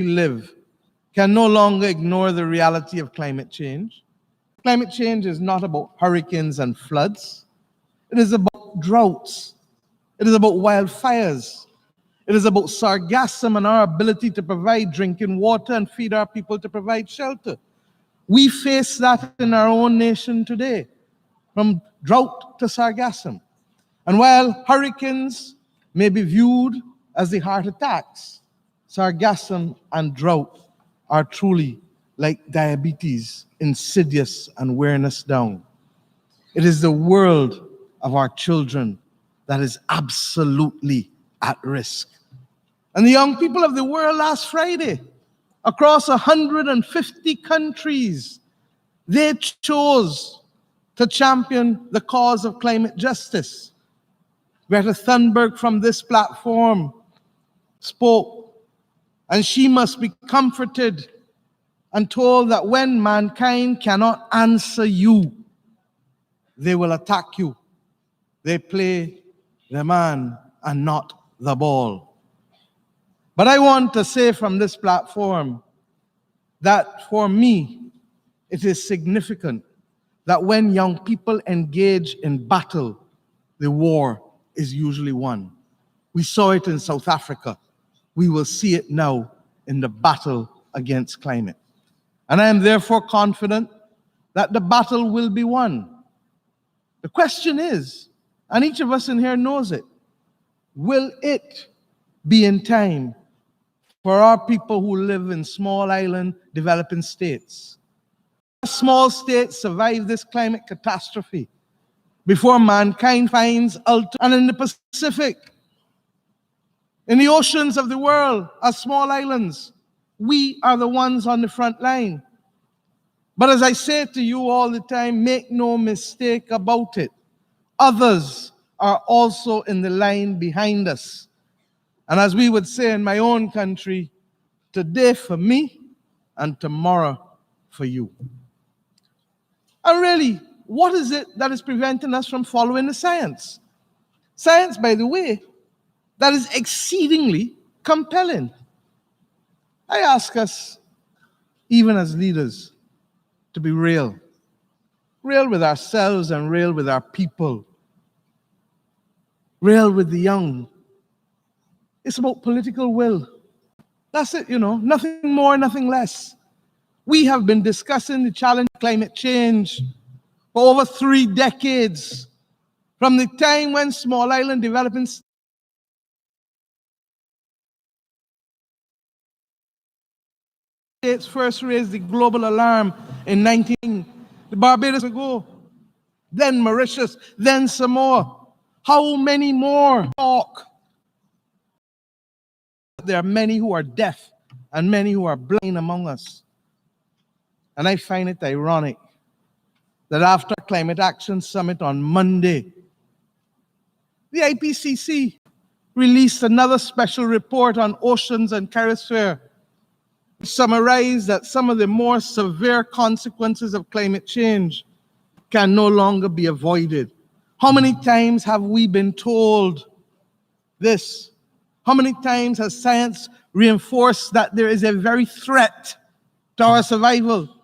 live can no longer ignore the reality of climate change. Climate change is not about hurricanes and floods. It is about droughts. It is about wildfires. It is about sargassum and our ability to provide drinking water and feed our people, to provide shelter. We face that in our own nation today, from drought to sargassum. And while hurricanes may be viewed as the heart attacks, sargassum and drought are truly like diabetes, insidious and wearing us down. It is the world of our children that is absolutely at risk. And the young people of the world last Friday, across 150 countries, they chose to champion the cause of climate justice. Greta Thunberg from this platform spoke, and she must be comforted and told that when mankind cannot answer you, they will attack you. They play the man and not the ball. But I want to say from this platform that for me, it is significant that when young people engage in battle, the war is usually won. We saw it in South Africa. We will see it now in the battle against climate. And I am therefore confident that the battle will be won. The question is, and each of us in here knows it, will it be in time for our people who live in small island developing states? Small states survive this climate catastrophe before mankind finds and in the Pacific, in the oceans of the world, as small islands, we are the ones on the front line. But as I say to you all the time, make no mistake about it. Others are also in the line behind us. And as we would say in my own country, today for me and tomorrow for you. And really, what is it that is preventing us from following the science? Science, by the way, that is exceedingly compelling. I ask us, even as leaders, to be real. Real with ourselves and real with our people. Real with the young. It's about political will. That's it, nothing more, nothing less. We have been discussing the challenge of climate change for over 3 decades, from the time when small island developing states first raised the global alarm in the Barbados ago, then Mauritius, then Samoa. How many more talk? There are many who are deaf and many who are blind among us. And I find it ironic that after Climate Action Summit on Monday, the IPCC released another special report on oceans and cryosphere, summarized that some of the more severe consequences of climate change can no longer be avoided. How many times have we been told this? How many times has science reinforced that there is a very threat to our survival?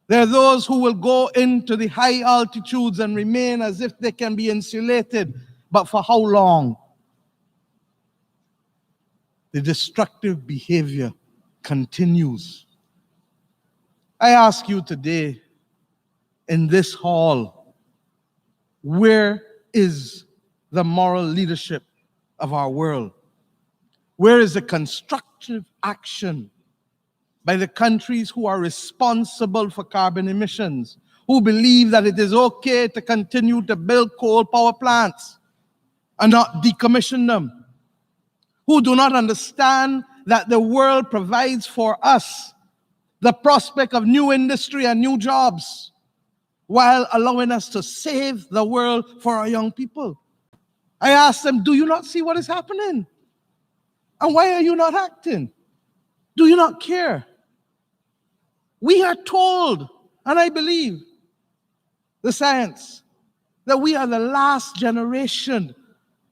There are those who will go into the high altitudes and remain as if they can be insulated, but for how long? The destructive behavior continues. I ask you today, in this hall, where is the moral leadership of our world? Where is the constructive action by the countries who are responsible for carbon emissions, who believe that it is okay to continue to build coal power plants and not decommission them, who do not understand that the world provides for us the prospect of new industry and new jobs while allowing us to save the world for our young people? I ask them, do you not see what is happening? And why are you not acting? Do you not care? We are told, and I believe the science, that we are the last generation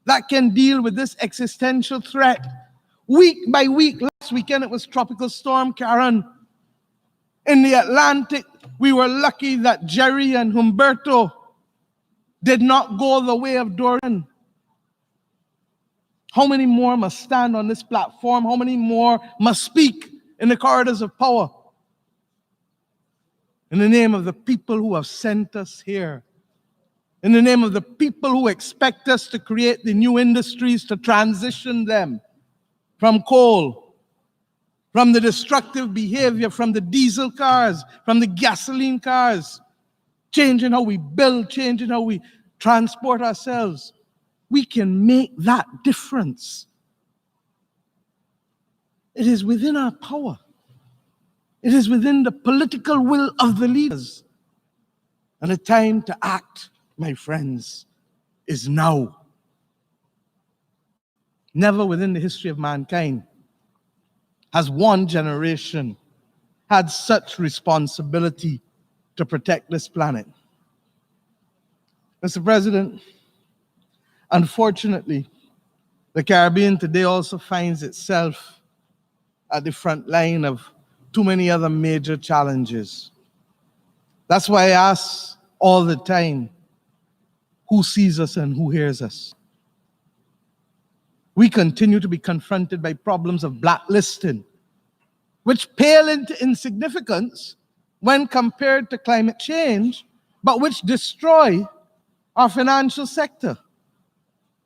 that can deal with this existential threat. Week by week, last weekend it was Tropical Storm Karen. In the Atlantic, we were lucky that Jerry and Humberto did not go the way of Dorian. How many more must stand on this platform? How many more must speak in the corridors of power? In the name of the people who have sent us here. In the name of the people who expect us to create the new industries, to transition them from coal, from the destructive behavior, from the diesel cars, from the gasoline cars, changing how we build, changing how we transport ourselves. We can make that difference. It is within our power. It is within the political will of the leaders. And the time to act, my friends, is now. Never within the history of mankind has one generation had such responsibility to protect this planet. Mr. President, unfortunately, the Caribbean today also finds itself at the front line of too many other major challenges. That's why I ask all the time, who sees us and who hears us? We continue to be confronted by problems of blacklisting, which pale into insignificance when compared to climate change, but which destroy our financial sector.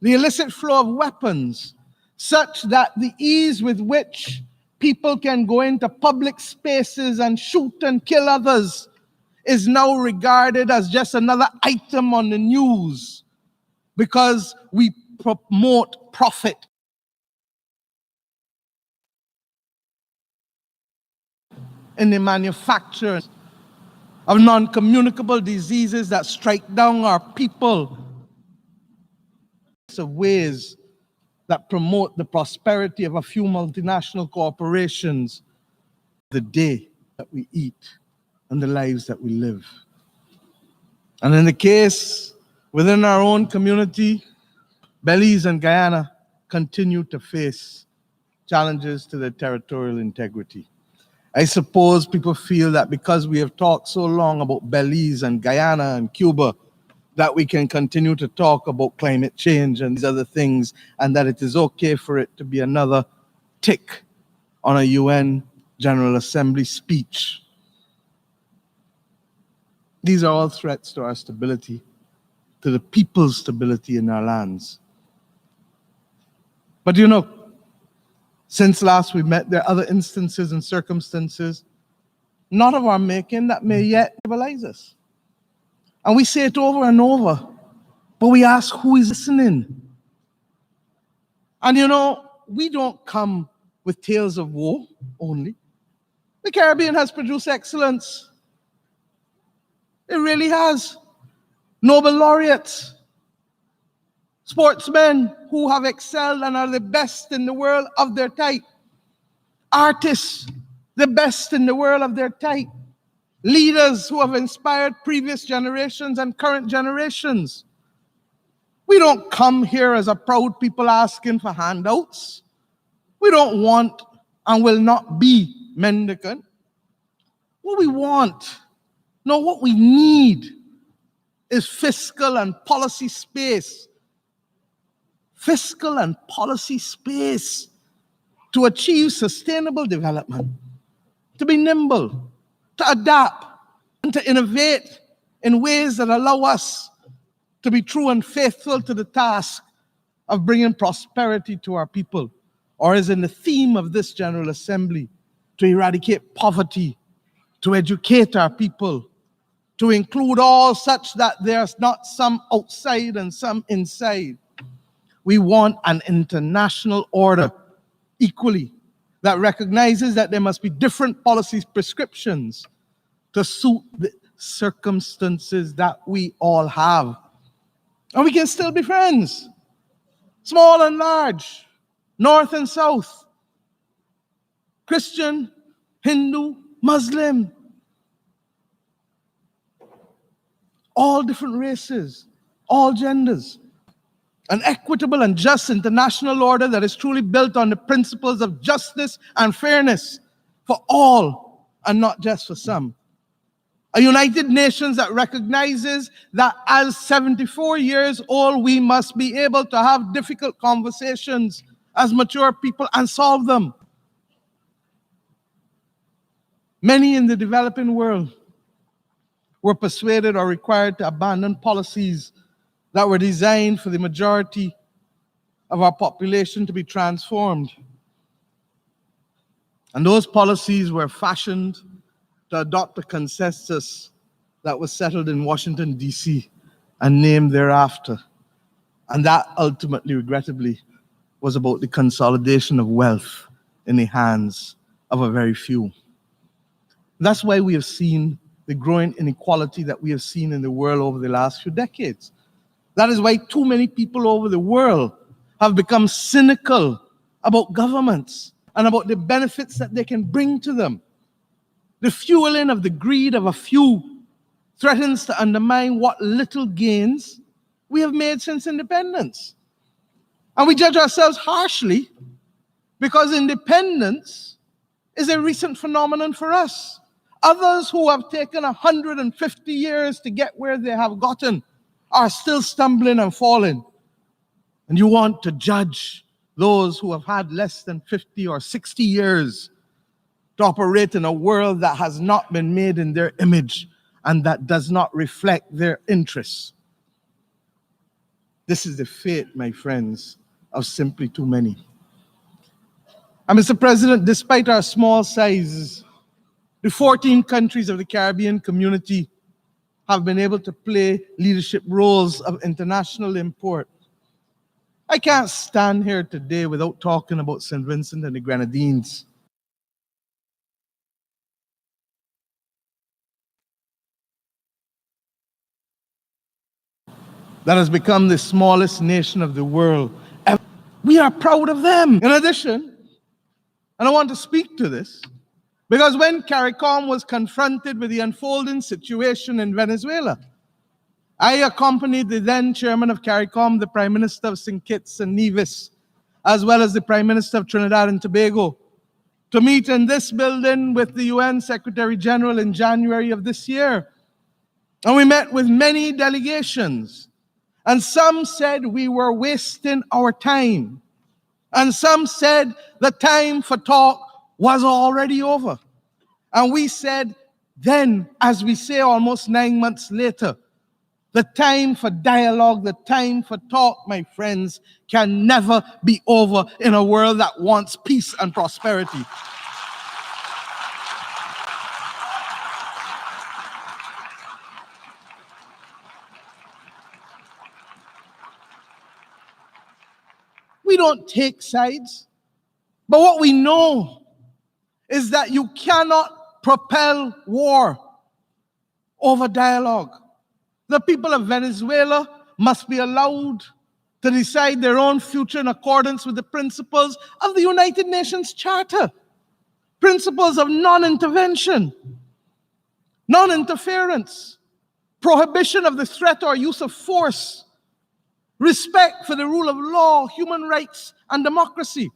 The illicit flow of weapons, such that the ease with which people can go into public spaces and shoot and kill others is now regarded as just another item on the news because we promote profit. In the manufacture of non-communicable diseases that strike down our people, of ways that promote the prosperity of a few multinational corporations, the day that we eat and the lives that we live. And in the case within our own community, Belize and Guyana continue to face challenges to their territorial integrity. I suppose people feel that because we have talked so long about Belize and Guyana and Cuba, that we can continue to talk about climate change and these other things, and that it is okay for it to be another tick on a UN General Assembly speech. These are all threats to our stability, to the people's stability in our lands. But you know, since last we met, there are other instances and circumstances, not of our making, that may yet stabilize us. And we say it over and over, but we ask, who is listening? And you know, we don't come with tales of woe only. The Caribbean has produced excellence. It really has. Nobel laureates, sportsmen who have excelled and are the best in the world of their type, artists, the best in the world of their type, leaders who have inspired previous generations and current generations. We don't come here as a proud people asking for handouts. We don't want and will not be mendicant. What we want, no, what we need is fiscal and policy space. Fiscal and policy space to achieve sustainable development, to be nimble, to adapt, and to innovate in ways that allow us to be true and faithful to the task of bringing prosperity to our people, or as in the theme of this General Assembly, to eradicate poverty, to educate our people, to include all such that there's not some outside and some inside. We want an international order equally that recognizes that there must be different policy prescriptions to suit the circumstances that we all have. And we can still be friends, small and large, north and south, Christian, Hindu, Muslim, all different races, all genders. an equitable and just international order that is truly built on the principles of justice and fairness for all and not just for some. A United Nations that recognizes that as 74 years old, we must be able to have difficult conversations as mature people and solve them. Many in the developing world were persuaded or required to abandon policies that were designed for the majority of our population to be transformed. And those policies were fashioned to adopt a consensus that was settled in Washington, D.C. and named thereafter. And that ultimately, regrettably, was about the consolidation of wealth in the hands of a very few. That's why we have seen the growing inequality that we have seen in the world over the last few decades. That is why too many people over the world have become cynical about governments and about the benefits that they can bring to them. The fueling of the greed of a few threatens to undermine what little gains we have made since independence. And we judge ourselves harshly because independence is a recent phenomenon for us. Others who have taken 150 years to get where they have gotten are still stumbling and falling. And you want to judge those who have had less than 50 or 60 years to operate in a world that has not been made in their image and that does not reflect their interests. This is the fate, my friends, of simply too many. And Mr. President, despite our small size, the 14 countries of the Caribbean community have been able to play leadership roles of international import. I can't stand here today without talking about St. Vincent and the Grenadines. That has become the smallest nation of the world. And we are proud of them. In addition, and I want to speak to this, because when CARICOM was confronted with the unfolding situation in Venezuela, I accompanied the then chairman of CARICOM, the Prime Minister of St. Kitts and Nevis, as well as the Prime Minister of Trinidad and Tobago, to meet in this building with the UN Secretary General in January of this year. And we met with many delegations. And some said we were wasting our time. And some said the time for talk was already over. And we said then, as we say almost 9 months later, the time for dialogue, the time for talk, my friends, can never be over in a world that wants peace and prosperity. We don't take sides, but what we know is that you cannot propel war over dialogue. The people of Venezuela must be allowed to decide their own future in accordance with the principles of the United Nations Charter, principles of non-intervention, non-interference, prohibition of the threat or use of force, respect for the rule of law, human rights, and democracy.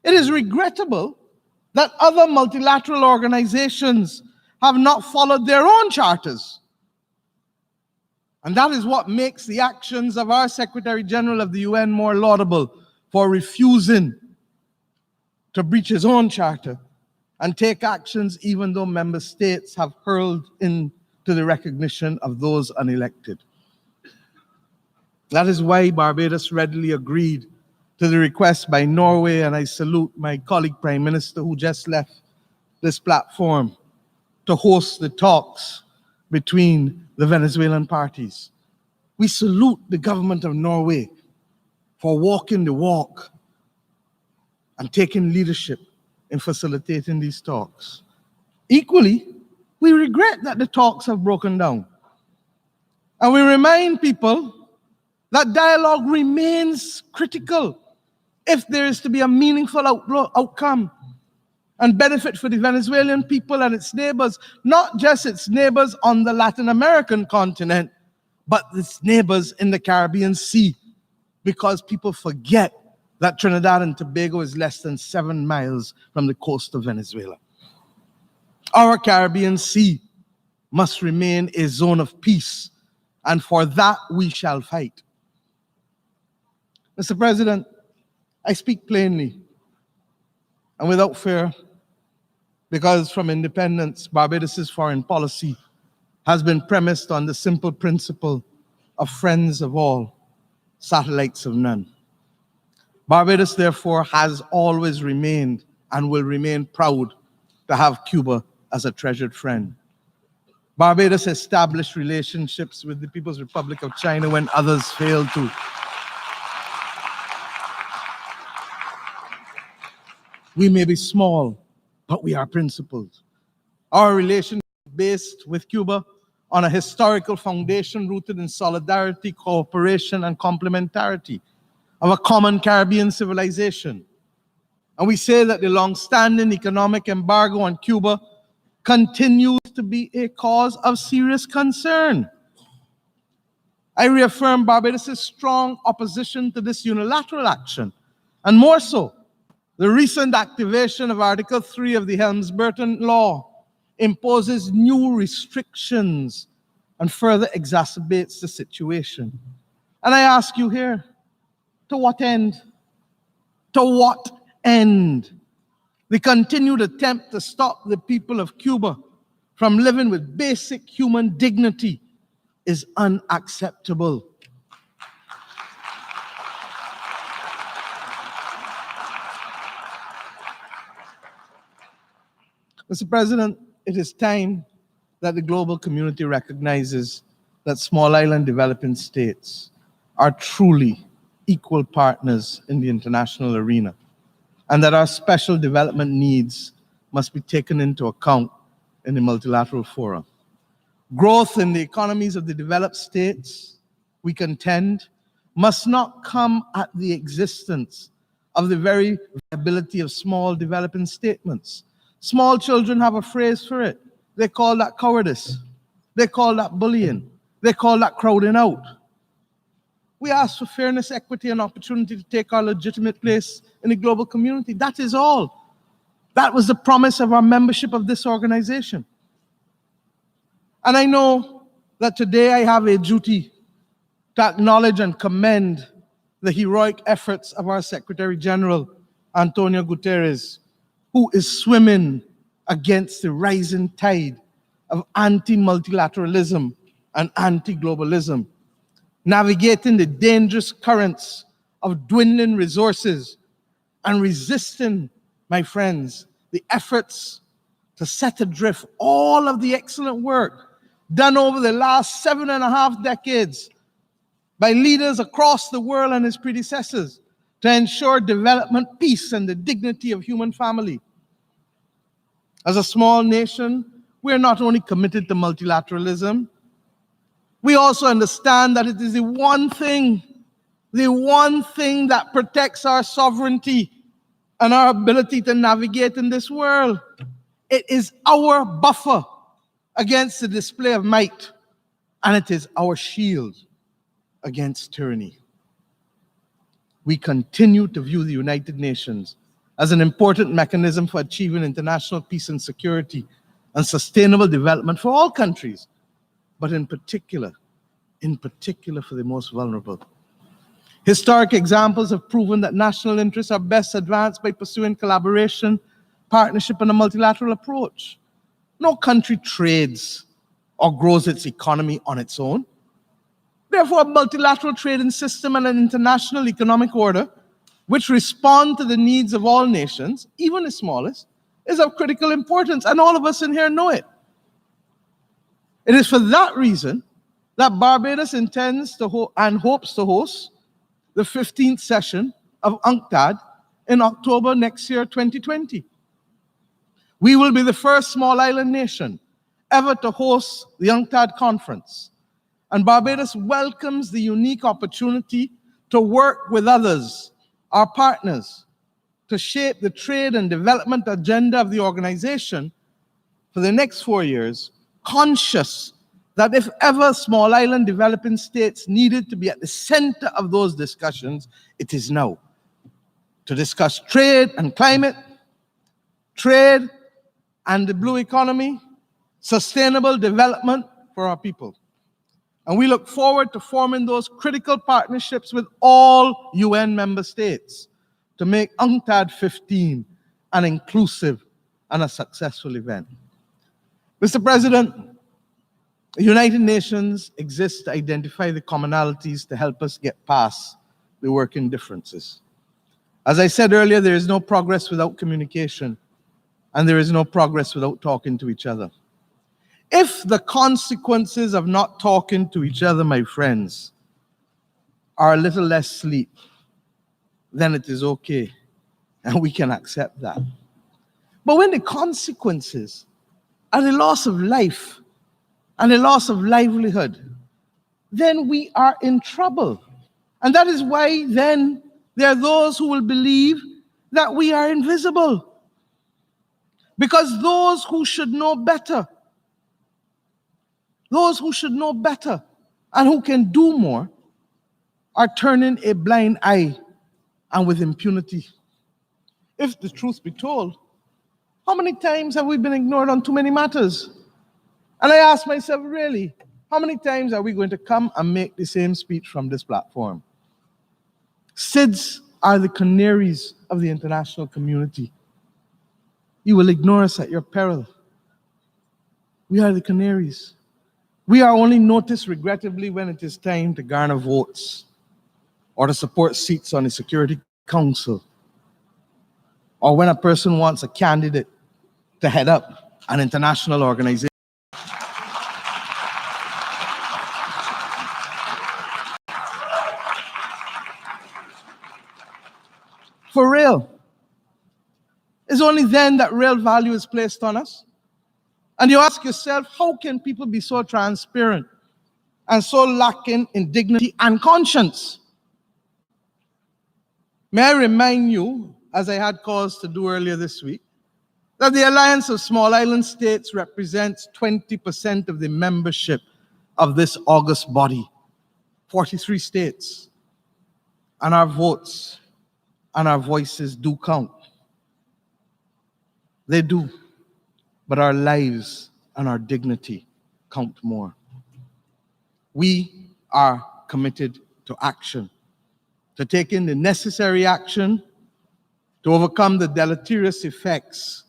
It is regrettable that other multilateral organizations have not followed their own charters. And that is what makes the actions of our Secretary General of the UN more laudable, for refusing to breach his own charter and take actions even though member states have hurled into the recognition of those unelected. That is why Barbados readily agreed to the request by Norway, and I salute my colleague Prime Minister who just left this platform, to host the talks between the Venezuelan parties. We salute the government of Norway for walking the walk and taking leadership in facilitating these talks. Equally, we regret that the talks have broken down. And we remind people that dialogue remains critical if there is to be a meaningful outcome and benefit for the Venezuelan people and its neighbors, not just its neighbors on the Latin American continent, but its neighbors in the Caribbean Sea, because people forget that Trinidad and Tobago is less than 7 miles from the coast of Venezuela. Our Caribbean Sea must remain a zone of peace, and for that we shall fight. Mr. President, I speak plainly and without fear, because from independence, Barbados' foreign policy has been premised on the simple principle of friends of all, satellites of none. Barbados, therefore, has always remained and will remain proud to have Cuba as a treasured friend. Barbados established relationships with the People's Republic of China when others failed to. We may be small, but we are principled. Our relationship is based with Cuba on a historical foundation rooted in solidarity, cooperation, and complementarity of a common Caribbean civilization. And we say that the long-standing economic embargo on Cuba continues to be a cause of serious concern. I reaffirm Barbados' strong opposition to this unilateral action, and more so, the recent activation of Article 3 of the Helms-Burton Law imposes new restrictions and further exacerbates the situation. And I ask you here, to what end? To what end? The continued attempt to stop the people of Cuba from living with basic human dignity is unacceptable. Mr. President, it is time that the global community recognizes that small island developing states are truly equal partners in the international arena, and that our special development needs must be taken into account in the multilateral forum. Growth in the economies of the developed states, we contend, must not come at the existence of the very viability of small developing statements. Small children have a phrase for it. They call that cowardice. They call that bullying. They call that crowding out. We ask for fairness, equity, and opportunity to take our legitimate place in the global community. That is all. That was the promise of our membership of this organization. And I know that today I have a duty to acknowledge and commend the heroic efforts of our Secretary General, Antonio Guterres, who is swimming against the rising tide of anti-multilateralism and anti-globalism, navigating the dangerous currents of dwindling resources and resisting, my friends, the efforts to set adrift all of the excellent work done over the last 7.5 decades by leaders across the world and his predecessors to ensure development, peace, and the dignity of human family. As a small nation, we are not only committed to multilateralism, we also understand that it is the one thing that protects our sovereignty and our ability to navigate in this world. It is our buffer against the display of might, and it is our shield against tyranny. We continue to view the United Nations as an important mechanism for achieving international peace and security and sustainable development for all countries, but in particular for the most vulnerable. Historic examples have proven that national interests are best advanced by pursuing collaboration, partnership, and a multilateral approach. No country trades or grows its economy on its own. Therefore, a multilateral trading system and an international economic order which respond to the needs of all nations, even the smallest, is of critical importance, and all of us in here know it. It is for that reason that Barbados intends to and hopes to host the 15th session of UNCTAD in October next year, 2020. We will be the first small island nation ever to host the UNCTAD conference, and Barbados welcomes the unique opportunity to work with others, our partners, to shape the trade and development agenda of the organization for the next 4 years, conscious that if ever small island developing states needed to be at the center of those discussions, it is now. To discuss trade and climate, trade and the blue economy, sustainable development for our people. And we look forward to forming those critical partnerships with all UN member states to make UNCTAD 15 an inclusive and a successful event. Mr. President, the United Nations exists to identify the commonalities to help us get past the working differences. As I said earlier, there is no progress without communication, and there is no progress without talking to each other. If the consequences of not talking to each other, my friends, are a little less sleep, then it is okay, and we can accept that. But when the consequences are the loss of life and the loss of livelihood, then we are in trouble. And that is why then there are those who will believe that we are invisible. Because those who should know better and who can do more are turning a blind eye and with impunity. If the truth be told, how many times have we been ignored on too many matters? And I ask myself, really, how many times are we going to come and make the same speech from this platform? SIDS are the canaries of the international community. You will ignore us at your peril. We are the canaries. We are only noticed regrettably when it is time to garner votes or to support seats on the Security Council, or when a person wants a candidate to head up an international organization. For real. It's only then that real value is placed on us. And you ask yourself, how can people be so transparent and so lacking in dignity and conscience? May I remind you, as I had cause to do earlier this week, that the Alliance of Small Island States represents 20% of the membership of this august body, 43 states, and our votes and our voices do count. They do, but our lives and our dignity count more. We are committed to action, to taking the necessary action to overcome the deleterious effects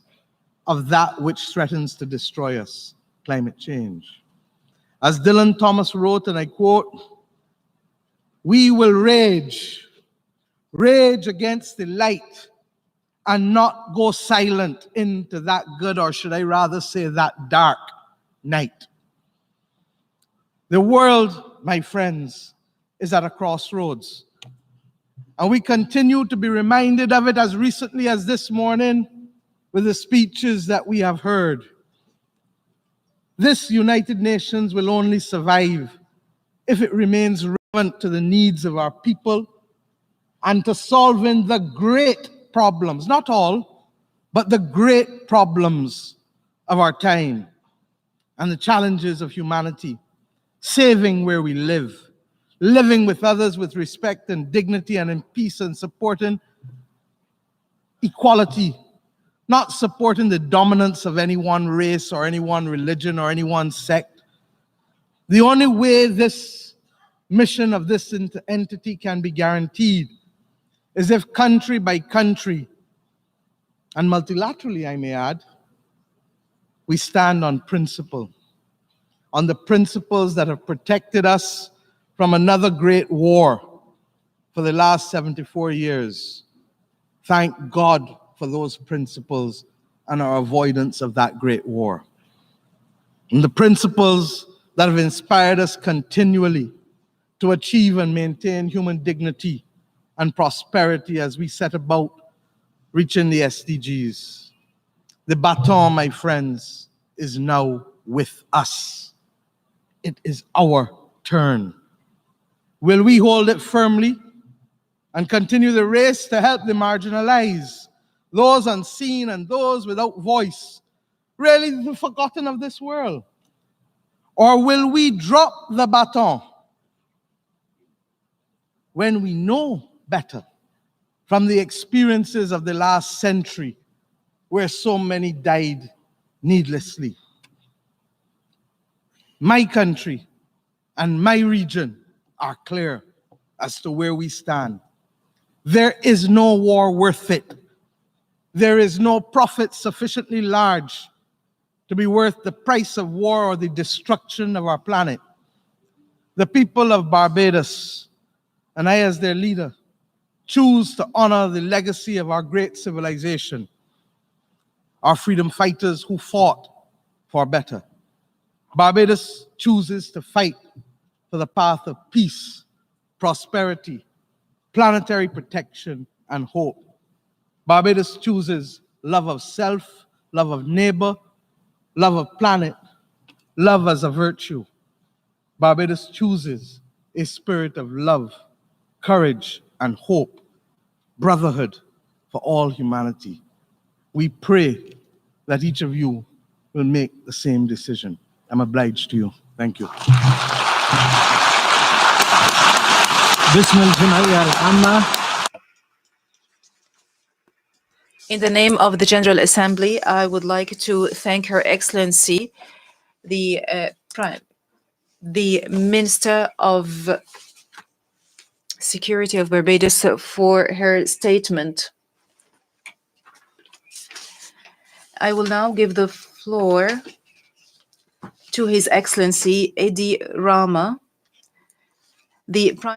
of that which threatens to destroy us, climate change. As Dylan Thomas wrote, and I quote, "We will rage against the light and not go silent into that good, or should I rather say that dark night." The world, my friends, is at a crossroads. And we continue to be reminded of it as recently as this morning with the speeches that we have heard. This United Nations will only survive if it remains relevant to the needs of our people and to solving the great problems, not all, but the great problems of our time and the challenges of humanity, saving where we live, living with others with respect and dignity and in peace, and supporting equality, not supporting the dominance of any one race or any one religion or any one sect. The only way this mission of this entity can be guaranteed is if country by country, and multilaterally I may add, we stand on principle, on the principles that have protected us from another great war for the last 74 years. Thank God for those principles and our avoidance of that great war. And the principles that have inspired us continually to achieve and maintain human dignity and prosperity as we set about reaching the SDGs. The baton, my friends, is now with us. It is our turn. Will we hold it firmly and continue the race to help the marginalized, those unseen and those without voice, really the forgotten of this world? Or will we drop the baton when we know better from the experiences of the last century where so many died needlessly? My country and my region are clear as to where we stand. There is no war worth it. There is no profit sufficiently large to be worth the price of war or the destruction of our planet. The people of Barbados, and I as their leader, choose to honor the legacy of our great civilization, our freedom fighters who fought for better. Barbados chooses to fight for the path of peace, prosperity, planetary protection, and hope. Barbados chooses love of self, love of neighbor, love of planet, love as a virtue. Barbados chooses a spirit of love, courage, and hope, brotherhood for all humanity. We pray that each of you will make the same decision. I'm obliged to you. Thank you. In the name of the General Assembly, I would like to thank Her Excellency, the Minister of Security of Barbados, for her statement. I will now give the floor to His Excellency Edi Rama, the Prime